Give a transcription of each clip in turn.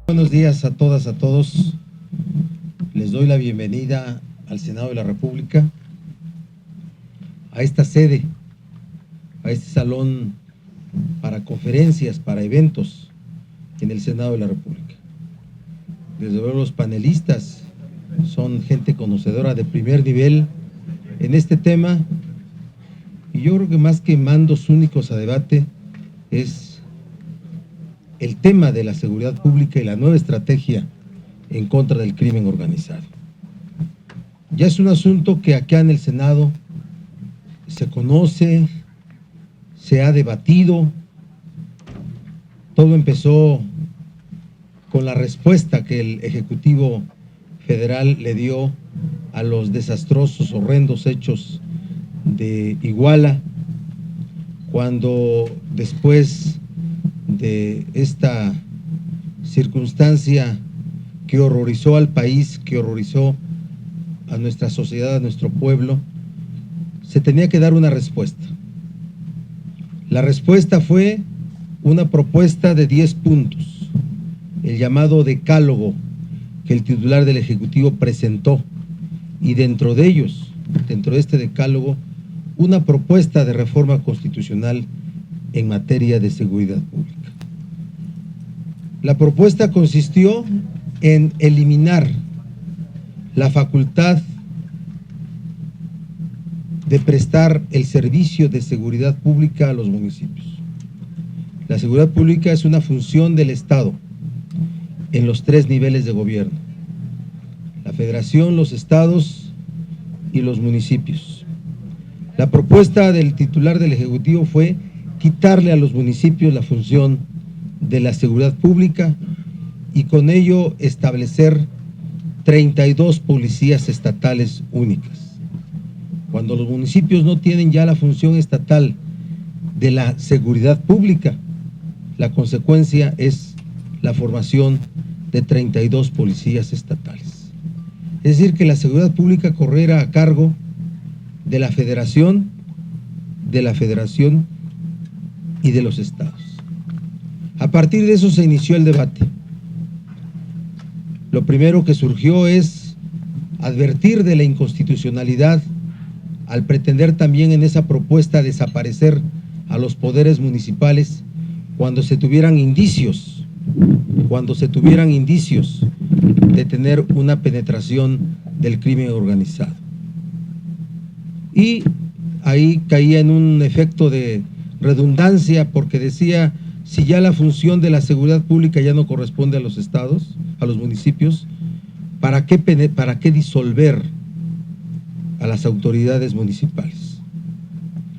Buenos días a todas, a todos. Les doy la bienvenida al Senado de la República, a esta sede, a este salón para conferencias, para eventos en el Senado de la República. Desde luego los panelistas son gente conocedora de primer nivel en este tema, y yo creo que más que mandos únicos a debate es el tema de la seguridad pública y la nueva estrategia en contra del crimen organizado. Ya es un asunto que acá en el Senado se conoce, se ha debatido. Todo empezó con la respuesta que el Ejecutivo Federal le dio a los desastrosos, horrendos hechos de Iguala, cuando después de esta circunstancia que horrorizó al país, que horrorizó a nuestra sociedad, a nuestro pueblo, se tenía que dar una respuesta. La respuesta fue una propuesta de 10 puntos, el llamado decálogo que el titular del Ejecutivo presentó, y dentro de ellos, dentro de este decálogo, una propuesta de reforma constitucional en materia de seguridad pública. La propuesta consistió en eliminar la facultad de prestar el servicio de seguridad pública a los municipios. La seguridad pública es una función del Estado en los 3 niveles de gobierno: la Federación, los estados y los municipios. La propuesta del titular del Ejecutivo fue quitarle a los municipios la función de la seguridad pública y con ello establecer 32 policías estatales únicas. Cuando los municipios no tienen ya la función estatal de la seguridad pública, la consecuencia es la formación de 32 policías estatales. Es decir, que la seguridad pública corriera a cargo de la Federación y de los estados. A partir de eso se inició el debate. Lo primero que surgió es advertir de la inconstitucionalidad al pretender también en esa propuesta desaparecer a los poderes municipales cuando se tuvieran indicios de tener una penetración del crimen organizado. Y ahí caía en un efecto de redundancia, porque decía, si ya la función de la seguridad pública ya no corresponde a los estados, a los municipios, ¿para qué disolver a las autoridades municipales?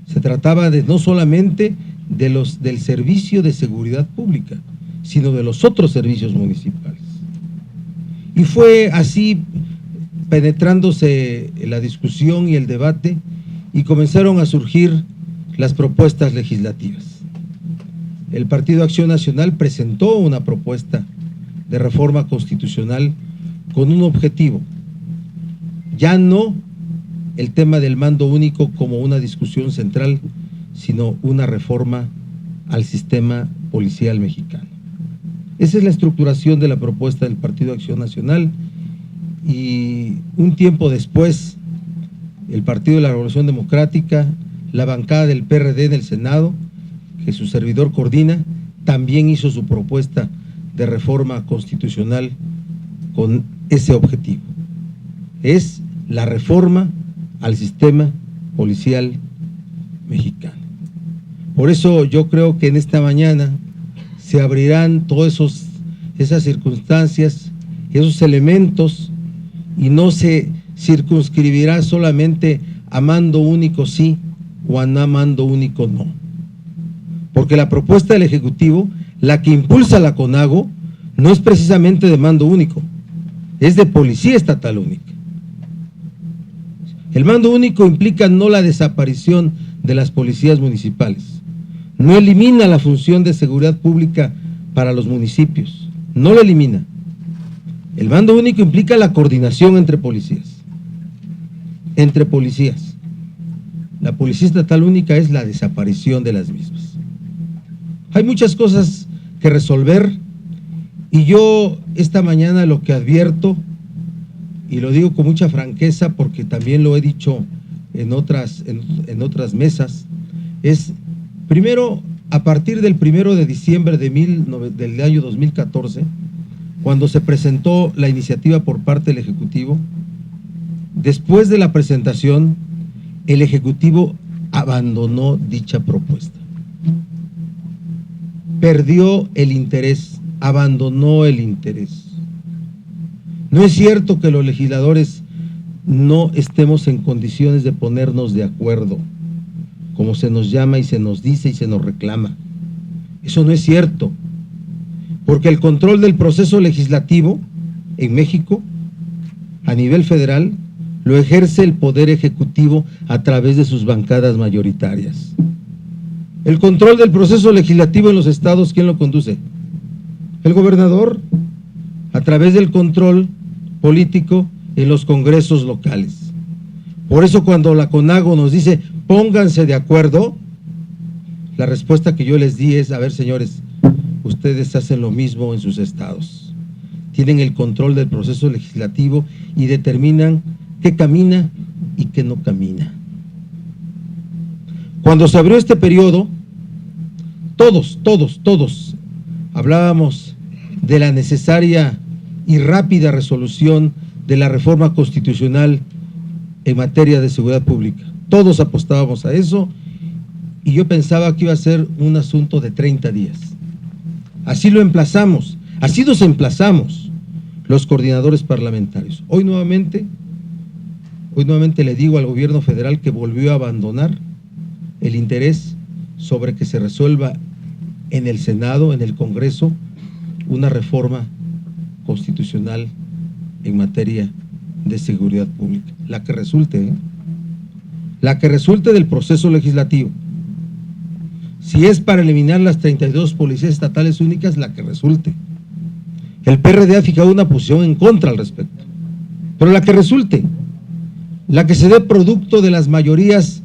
Se trataba de no solamente del servicio de seguridad pública, sino de los otros servicios municipales. Y fue así penetrándose la discusión y el debate, y comenzaron a surgir las propuestas legislativas. El Partido Acción Nacional presentó una propuesta de reforma constitucional con un objetivo: ya no el tema del mando único como una discusión central, sino una reforma al sistema policial mexicano. Esa es la estructuración de la propuesta del Partido Acción Nacional, y un tiempo después, el Partido de la Revolución Democrática, la bancada del PRD en el Senado, que su servidor coordina, también hizo su propuesta de reforma constitucional con ese objetivo. Es la reforma al sistema policial mexicano. Por eso yo creo que en esta mañana se abrirán todas esas circunstancias, esos elementos, y no se circunscribirá solamente a mando único sí o a mando único no. Porque la propuesta del Ejecutivo, la que impulsa la CONAGO, no es precisamente de mando único, es de policía estatal única. El mando único implica no la desaparición de las policías municipales, no elimina la función de seguridad pública para los municipios, no la elimina. El mando único implica la coordinación entre policías. La policía estatal única es la desaparición de las mismas. Hay muchas cosas que resolver, Y yo esta mañana lo que advierto, y lo digo con mucha franqueza porque también lo he dicho en otras mesas, es, primero, a partir del 1 de diciembre del año 2014, cuando se presentó la iniciativa por parte del Ejecutivo, después de la presentación, el Ejecutivo abandonó dicha propuesta. Perdió el interés, abandonó el interés. No es cierto que los legisladores no estemos en condiciones de ponernos de acuerdo, como se nos llama y se nos dice y se nos reclama. Eso no es cierto, porque el control del proceso legislativo en México, a nivel federal, lo ejerce el Poder Ejecutivo a través de sus bancadas mayoritarias. El control del proceso legislativo en los estados, ¿quién lo conduce? El gobernador, a través del control político en los congresos locales. Por eso cuando la CONAGO nos dice, pónganse de acuerdo, la respuesta que yo les di es, a ver señores, ustedes hacen lo mismo en sus estados. Tienen el control del proceso legislativo y determinan qué camina y qué no camina. Cuando se abrió este periodo, todos hablábamos de la necesaria y rápida resolución de la reforma constitucional en materia de seguridad pública. Todos apostábamos a eso y yo pensaba que iba a ser un asunto de 30 días. Así lo emplazamos, así nos emplazamos los coordinadores parlamentarios. Hoy nuevamente le digo al gobierno federal que volvió a abandonar el interés sobre que se resuelva en el Senado, en el Congreso, una reforma constitucional en materia de seguridad pública, la que resulte del proceso legislativo. Si es para eliminar las 32 policías estatales únicas, la que resulte. El PRD ha fijado una posición en contra al respecto, pero la que resulte, la que se dé producto de las mayorías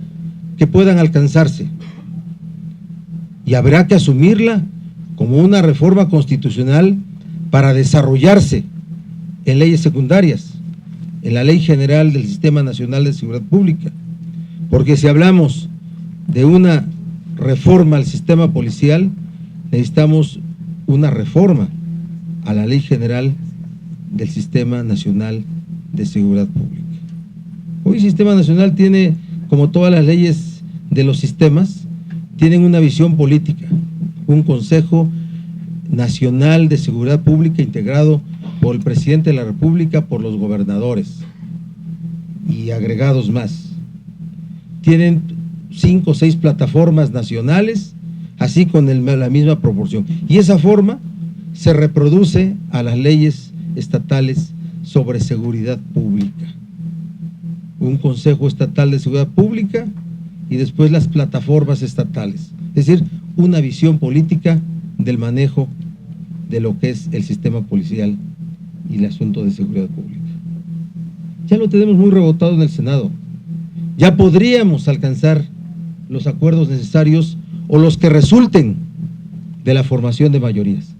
que puedan alcanzarse, y habrá que asumirla como una reforma constitucional para desarrollarse en leyes secundarias, en la Ley General del Sistema Nacional de Seguridad Pública, porque si hablamos de una reforma al sistema policial, necesitamos una reforma a la Ley General del Sistema Nacional de Seguridad Pública. Hoy el Sistema Nacional tiene, como todas las leyes de los sistemas, tienen una visión política, un Consejo Nacional de Seguridad Pública integrado por el Presidente de la República, por los gobernadores y agregados más. Tienen 5 o 6 plataformas nacionales, así con la misma proporción. Y esa forma se reproduce a las leyes estatales sobre seguridad pública. Un Consejo Estatal de Seguridad Pública y después las plataformas estatales. Es decir, una visión política del manejo de lo que es el sistema policial y el asunto de seguridad pública. Ya lo tenemos muy rebotado en el Senado. Ya podríamos alcanzar los acuerdos necesarios o los que resulten de la formación de mayorías.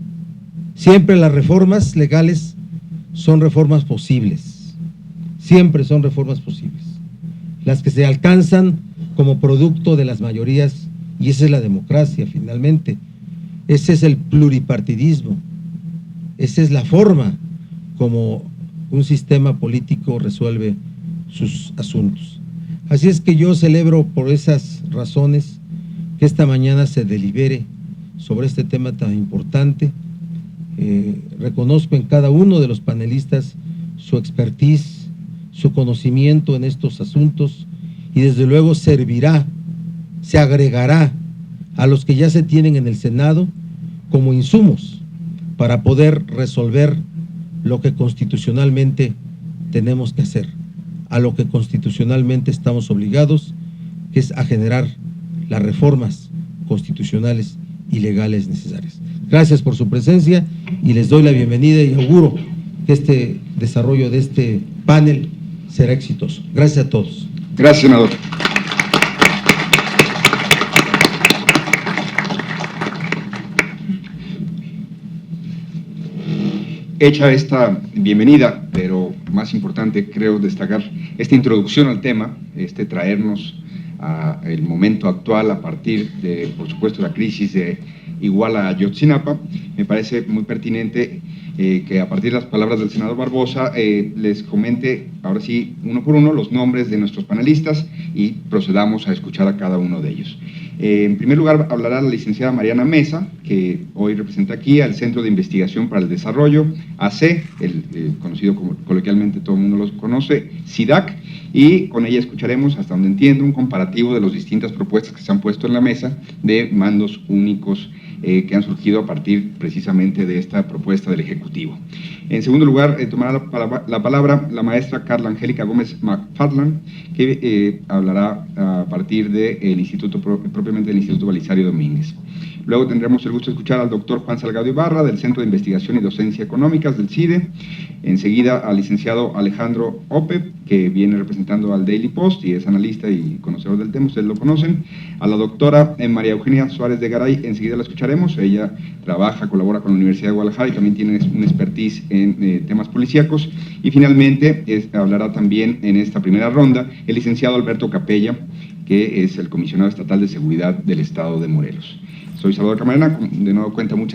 Siempre las reformas legales son reformas posibles. Siempre son reformas posibles. Las que se alcanzan como producto de las mayorías, y esa es la democracia finalmente. Ese es el pluripartidismo. Esa es la forma como un sistema político resuelve sus asuntos. Así es que yo celebro por esas razones que esta mañana se delibere sobre este tema tan importante. Reconozco en cada uno de los panelistas su expertise, su conocimiento en estos asuntos y desde luego servirá, se agregará a los que ya se tienen en el Senado como insumos para poder resolver lo que constitucionalmente tenemos que hacer, a lo que constitucionalmente estamos obligados, que es a generar las reformas constitucionales y legales necesarias. Gracias por su presencia y les doy la bienvenida y auguro que este desarrollo de este panel será exitoso. Gracias a todos. Gracias, senador. Hecha esta bienvenida, pero más importante creo destacar esta introducción al tema, traernos al momento actual a partir de, por supuesto, la crisis de Iguala Ayotzinapa, me parece muy pertinente que a partir de las palabras del senador Barbosa les comente ahora sí uno por uno los nombres de nuestros panelistas y procedamos a escuchar a cada uno de ellos. En primer lugar hablará la licenciada Mariana Mesa, que hoy representa aquí al Centro de Investigación para el Desarrollo, AC, conocido como coloquialmente todo el mundo los conoce, CIDAC, y con ella escucharemos, hasta donde entiendo, un comparativo de las distintas propuestas que se han puesto en la mesa de mandos únicos que han surgido a partir precisamente de esta propuesta del Ejecutivo. En segundo lugar, tomará la palabra la maestra Carla Angélica Gómez McFarland, que hablará a partir del Instituto, propiamente del Instituto Belisario Domínguez. Luego tendremos el gusto de escuchar al doctor Juan Salgado Ibarra, del Centro de Investigación y Docencia Económicas del CIDE. Enseguida al licenciado Alejandro Ope, que viene representando al Daily Post y es analista y conocedor del tema, ustedes lo conocen. A la doctora María Eugenia Suárez de Garay, enseguida la escucharemos. Ella trabaja, colabora con la Universidad de Guadalajara y también tiene un expertise en temas policíacos. Y finalmente hablará también en esta primera ronda el licenciado Alberto Capella, que es el comisionado estatal de seguridad del estado de Morelos. Soy Salvador Camarena, de nuevo cuenta muchas